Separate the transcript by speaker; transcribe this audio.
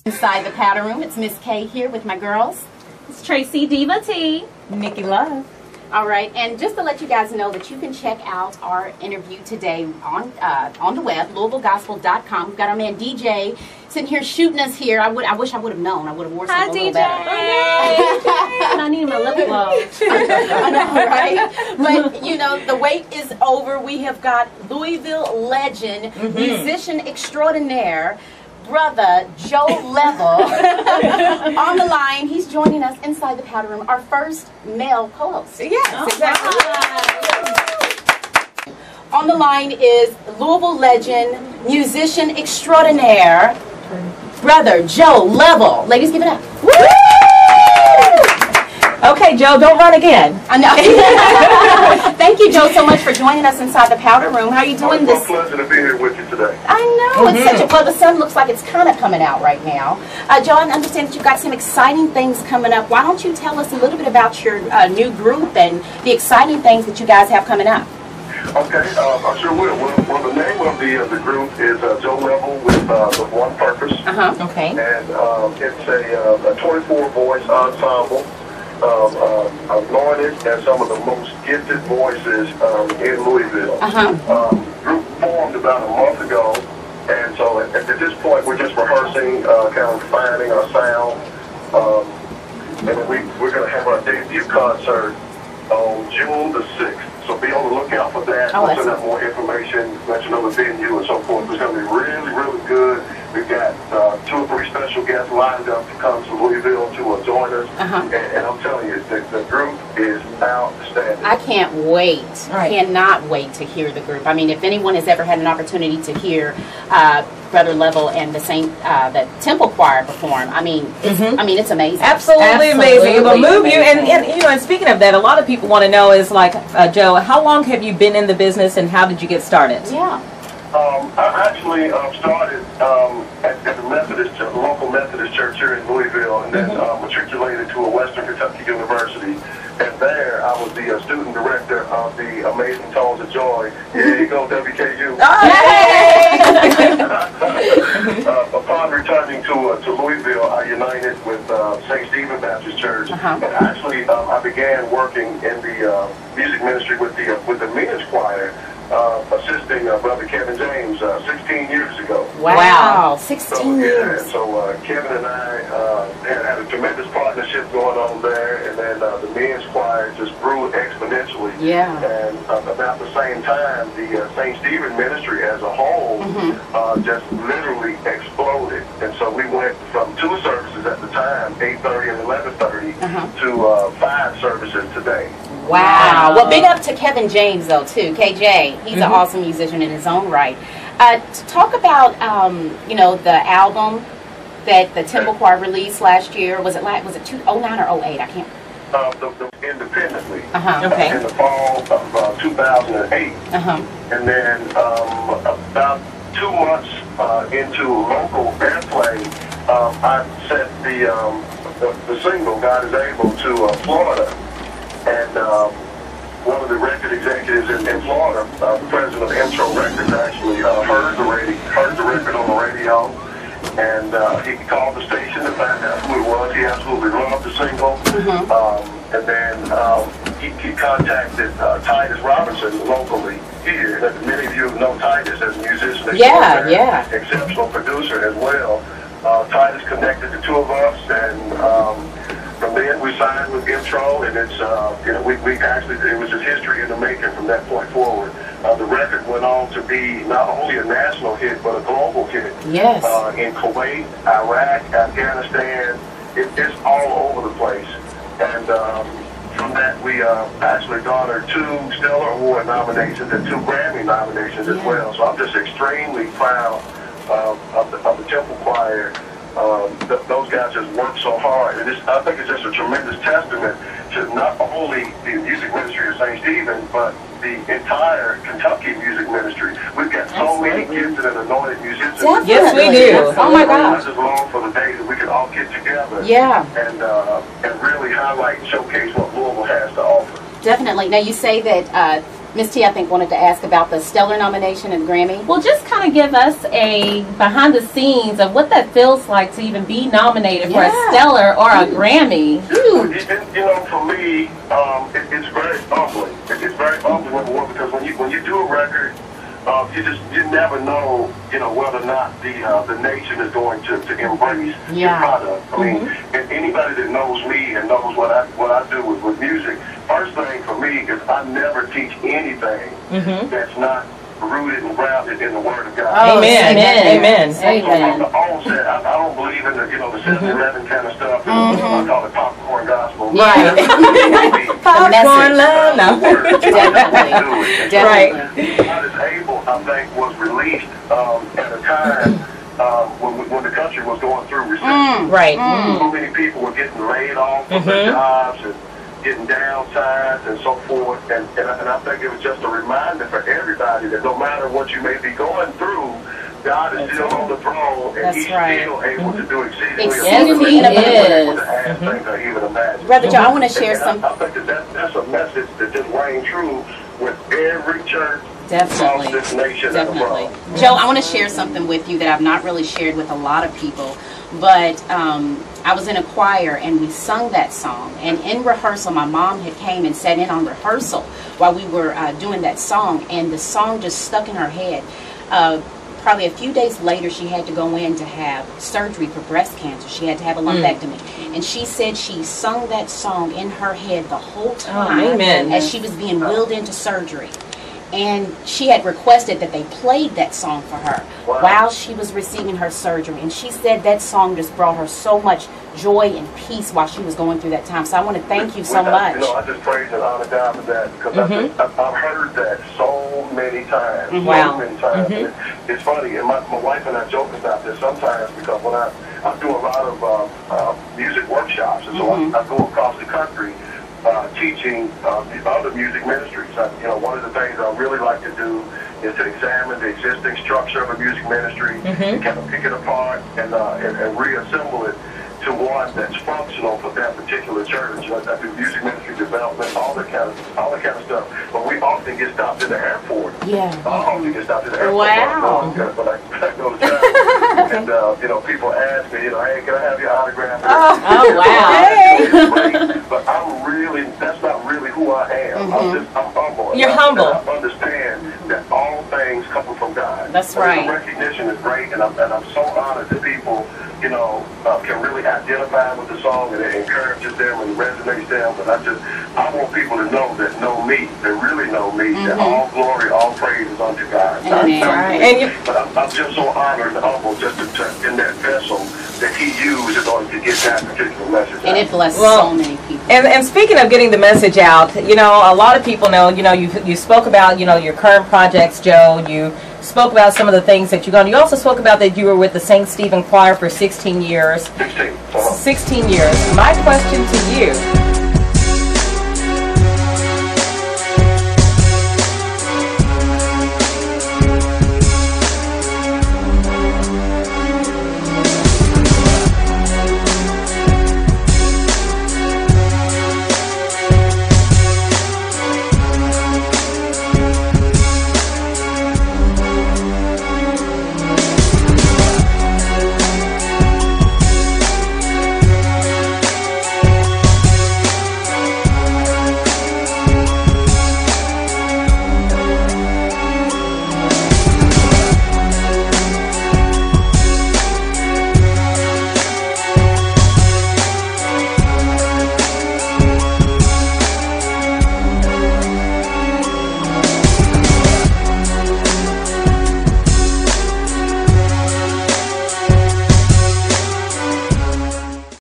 Speaker 1: Inside the powder room, it's Miss K here with my girls.
Speaker 2: It's Tracy Diva T.
Speaker 3: Nikki Love.
Speaker 1: All right, and just to let you guys know that you can check out our interview today on the web, LouisvilleGospel.com. We've got our man DJ sitting here shooting us here. I wish I would have known. I would have worn something a little better.
Speaker 2: Hi, I need my lip gloss.
Speaker 1: I know, right? But you know, the wait is over. We have got Louisville legend, musician extraordinaire, brother Joe Leavell on the line. He's joining us inside the powder room, our first male co-host.
Speaker 3: Yes, exactly.
Speaker 1: On the line is Louisville legend, musician extraordinaire, brother Joe Leavell. Ladies, give it up. Woo!
Speaker 3: Okay, Joe, don't run again.
Speaker 1: I know. Thank you, Joe, so much for joining us inside the powder room. How are you doing this?
Speaker 4: It's a pleasure to be here with you today.
Speaker 1: I know. It's such a, well, the sun looks like it's kind of coming out right now. Joe, I understand that you've got some exciting things coming up. Why don't you tell us a little bit about your new group and the exciting things that you guys have coming up?
Speaker 4: Okay, I sure will. Well, the name of the group is Joe Leavell with One Purpose.
Speaker 3: Okay.
Speaker 4: And it's a 24-voice ensemble. Anointed as some of the most gifted voices in Louisville. Group formed about a month ago, and so at this point we're just rehearsing, kind of refining our sound, and then we're going to have our debut concert on June the 6th. So be on the lookout for that. We'll send out more information, let you know the venue and so forth. It's going to be really, really good. We've got 2 or 3 special guests lined up to come to Louisville to join us. And I'm telling you, the group is outstanding.
Speaker 1: I can't wait. I cannot wait to hear the group. I mean, if anyone has ever had an opportunity to hear Brother Leavell and the Temple Choir perform, I mean, it's amazing.
Speaker 3: Absolutely amazing. It will move you. And you know, and speaking of that, a lot of people want to know is like, Joe, how long have you been in the business and how did you get started?
Speaker 1: Yeah.
Speaker 4: I actually started at the local Methodist church here in Louisville, and then matriculated to a Western Kentucky university. And there, I was the student director of the Amazing Tones of Joy. Here you go, WKU. Upon returning to Louisville, I united with St. Stephen Baptist Church, and actually I began working in the music ministry with the men's choir. Assisting Brother Kevin James 16 years ago.
Speaker 1: Wow, 16 years.
Speaker 4: Yeah, so Kevin and I had a tremendous partnership going on there, and then the men's choir just grew exponentially.
Speaker 1: Yeah.
Speaker 4: And about the same time, the St. Stephen ministry as a whole just literally exploded. And so we went from 2 services at the time, 8:30 and 11:30, to 5 services today.
Speaker 1: Wow. Well, big up to Kevin James, though, too. KJ, he's an awesome musician in his own right. Talk about, you know, the album that the Temple Choir released last year. Was it 2009 or 08? I can't.
Speaker 4: Independently.
Speaker 1: Okay.
Speaker 4: In the fall of 2008. And then about 2 months into local airplay, I sent the single, God is Able, to Florida. And one of the record executives in Florida, the president of Intro Records, actually heard the record on the radio, and he called the station to find out who it was. He absolutely loved the single, and then he contacted Titus Robinson locally here. And many of you know Titus as a musician, exceptional producer as well. Titus connected the 2 of us, and from then we signed with Intro, and it's you know, we actually, it was just history in the making from that point forward. The record went on to be not only a national hit but a global hit.
Speaker 1: Yes.
Speaker 4: In Kuwait, Iraq, Afghanistan, it's all over the place. And from that we actually garnered 2 Stellar Award nominations and 2 Grammy nominations as well. So I'm just extremely proud of the Temple Choir. Those guys just work so hard, and I think it's just a tremendous testament to not only the music ministry of St. Stephen, but the entire Kentucky music ministry. We've got so many gifted and anointed musicians.
Speaker 3: Yes, we do.
Speaker 1: Oh my gosh.
Speaker 4: I just long for the day that we can all get together. And really highlight and showcase what Louisville has to offer.
Speaker 1: Definitely. Now, you say that Miss T, I think, wanted to ask about the Stellar nomination and Grammy.
Speaker 2: Well, just kind of give us a behind the scenes of what that feels like to even be nominated for a Stellar or a Grammy.
Speaker 1: Huge.
Speaker 4: You know, for me, it's very humbling. It's very humbling, number one, because when you do a record, you never know, whether or not the nation is going to embrace your product. I mean, and anybody that knows me and knows what I do with music, first thing for me is I never teach anything that's not rooted and grounded in the Word of God.
Speaker 3: Oh, amen. Amen.
Speaker 4: Amen. I don't believe in the 7-11 kind of stuff. I call it popcorn gospel.
Speaker 1: Right.
Speaker 3: Popcorn love. No.
Speaker 1: Definitely.
Speaker 4: Right. God is Able, I think, was released at a time when the country was going through recession.
Speaker 3: Right.
Speaker 4: So many people were getting laid off from their jobs and getting downsized and so forth, and I think it was just a reminder for everybody that no matter what you may be going through, God is still on the throne, and He's still able to do exceedingly abundantly things I even imagine.
Speaker 1: Brother Joe, I want to share something.
Speaker 4: I think that's a message that just rang true with every church.
Speaker 1: Definitely.
Speaker 4: This nation
Speaker 1: Definitely. Joe, I want to share something with you that I've not really shared with a lot of people. But I was in a choir and we sung that song. And in rehearsal, my mom had came and sat in on rehearsal while we were doing that song. And the song just stuck in her head. Probably a few days later, she had to go in to have surgery for breast cancer. She had to have a lumpectomy. And she said she sung that song in her head the whole time as she was being wheeled into surgery. And she had requested that they played that song for her while she was receiving her surgery. And she said that song just brought her so much joy and peace while she was going through that time. So I want to thank you so much.
Speaker 4: I just praise and honor God for that, because I've heard that so many times.
Speaker 3: Wow.
Speaker 4: So many times. It's funny, and my wife and I joke about this sometimes, because when I do a lot of music workshops, and so I go across the country teaching the other music ministries. One of the things I really like to do is to examine the existing structure of a music ministry and kind of pick it apart and reassemble it to one that's functional for that particular church. I do music ministry development, all that kind of stuff. But we often get stopped at the airport.
Speaker 1: Yeah.
Speaker 4: Often get stopped at the airport.
Speaker 1: Wow.
Speaker 4: But I go to church, and people ask me, hey, can I have your autograph?
Speaker 1: Oh wow.
Speaker 4: But that's not really who I am. I'm humble.
Speaker 3: You're humble.
Speaker 4: I understand that all things come from God.
Speaker 1: That's right.
Speaker 4: The recognition is great, and I'm so honored that people, can really identify with the song, and it encourages them and resonates them. But I want people to know that know me, that really know me, that all glory, all praise is unto God. But I'm just so honored and humble just to in that vessel that He used in order to get that particular message out.
Speaker 1: And it blessed so many people.
Speaker 3: And speaking of getting the message out, a lot of people know, you spoke about, your current projects, Joe. You spoke about some of the things that you've done. You also spoke about that you were with the St. Stephen Choir for 16 years.
Speaker 4: 16.
Speaker 3: 16 years. My question to you,